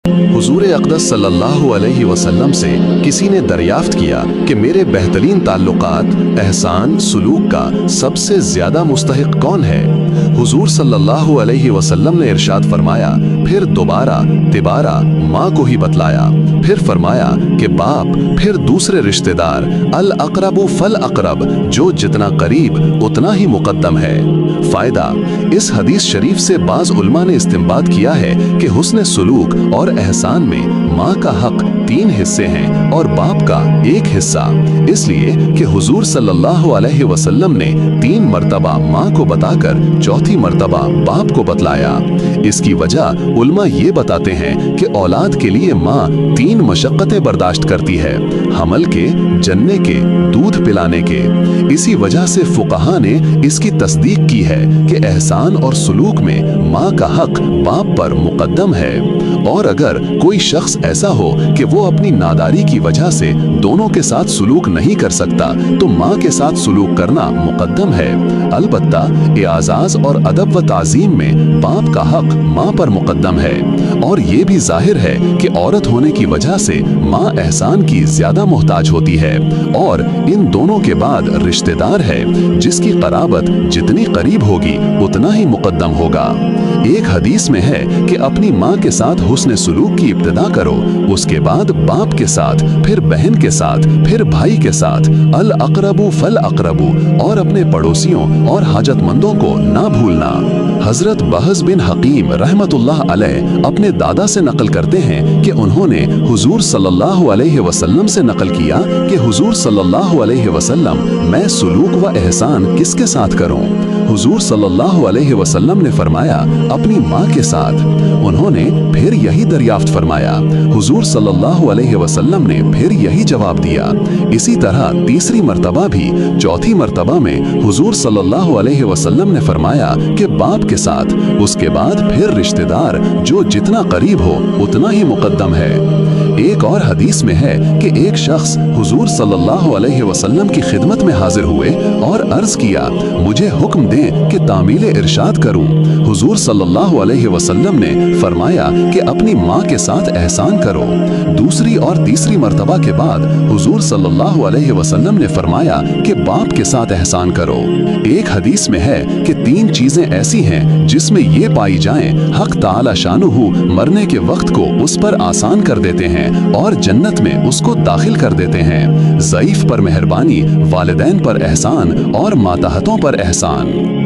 हुजूर अक़दस सल्लल्लाहु अलैहि वसल्लम से किसी ने दरियाफ्त किया कि मेरे बेहतरीन ताल्लुकात, एहसान, सुलूक का सबसे ज़्यादा मुस्तहिक कौन है? हुजूर सल्लल्लाहु अलैहि वसल्लम ने इरशाद फरमाया, फिर दोबारा तिबारा माँ को ही बतलाया। फिर फरमाया कि बाप, फिर दूसरे रिश्तेदार, अल अक़रबु फल अक़रब, जो जितना करीब उतना ही मुक़द्दम है। फ़ायदा, इस हदीस शरीफ से बाज़ उलमा ने इस्तिंबात किया है कि हुस्न सुलूक और एहसान में माँ का हक 3 हिस्से हैं और बाप का 1 हिस्सा, इसलिए कि हुजूर सल्लल्लाहु अलैहि वसल्लम ने 3 मर्तबा माँ को बताकर चौथी मर्तबा बाप को बतलाया। इसकी वजह उलमा ये बताते हैं कि औलाद के लिए माँ 3 मशक्क़तें बर्दाश्त करती है, हमल के, जन्ने के, दूध पिलाने के। इसी वजह से फुक़हा ने इसकी तस्दीक की है कि एहसान और सुलूक में माँ का हक बाप पर मुक़द्दम है। और अगर कोई शख्स ऐसा हो कि वो अपनी नादारी की वजह से दोनों के साथ सुलूक नहीं कर सकता, तो माँ के साथ सुलूक करना मुक़द्दम है। अलबत्ता एआज़ाज़ और अदब व ताज़ीम में बाप का हक माँ पर मुक़द्दम है। और ये भी ज़ाहिर है कि औरत होने की वजह से माँ एहसान की ज़्यादा मोहताज होती है और इन दोनों के बाद रिश्तेदार है, जिसकी क़राबत जितनी करीब होगी उतना ही मुक़द्दम होगा। एक हदीस में है कि अपनी माँ के साथ हुस्न सुलूक की इब्तिदा करो, उसके बाद बाप के साथ, फिर बहन के साथ, फिर भाई के साथ, अल अक़रबु फल अक़रबु, और अपने पड़ोसियों और हाजतमंदों को ना भूलना। हजरत बहज़ बिन हकीम रहमतुल्लाह अलैह अपने दादा से नकल करते हैं कि उन्होंने हुजूर सल्लल्लाहु अलैहि वसल्लम से नकल किया कि हुजूर सल्लल्लाहु अलैहि वसल्लम, मैं सुलूक व एहसान किसके साथ करूं? हुजूर सल्लल्लाहु अलैहि वसल्लम ने फरमाया, अपनी माँ के साथ। उन्होंने फिर यही दरियाफ्त फरमाया। हुजूर सल्लल्लाहु अलैहि वसल्लम ने फिर यही जवाब दिया। इसी तरह तीसरी मर्तबा भी, चौथी मर्तबा में हुजूर सल्लल्लाहु अलैहि वसल्लम ने फरमाया कि बाप के साथ, उसके बाद फिर रिश्तेदार, जो जितना करीब हो उतना ही मुक़द्दम है। एक और हदीस में है कि एक शख्स हुजूर सल्लल्लाहु अलैहि वसल्लम की खिदमत में हाजिर हुए और अर्ज किया, मुझे हुक्म दें कि तामील इरशाद करूं। हुजूर सल्लल्लाहु अलैहि वसल्लम ने फरमाया कि अपनी माँ के साथ एहसान करो। दूसरी और तीसरी मर्तबा के बाद हुजूर सल्लल्लाहु अलैहि वसल्लम ने फरमाया कि बाप के साथ एहसान करो। एक हदीस में है कि 3 चीजें ऐसी हैं जिसमें ये पाई जाएं, हक ताला शानुहु मरने के वक्त को उस पर आसान कर देते हैं और जन्नत में उसको दाखिल कर देते हैं। ज़ईफ पर मेहरबानी, वालिदैन पर एहसान और मातहतों पर एहसान।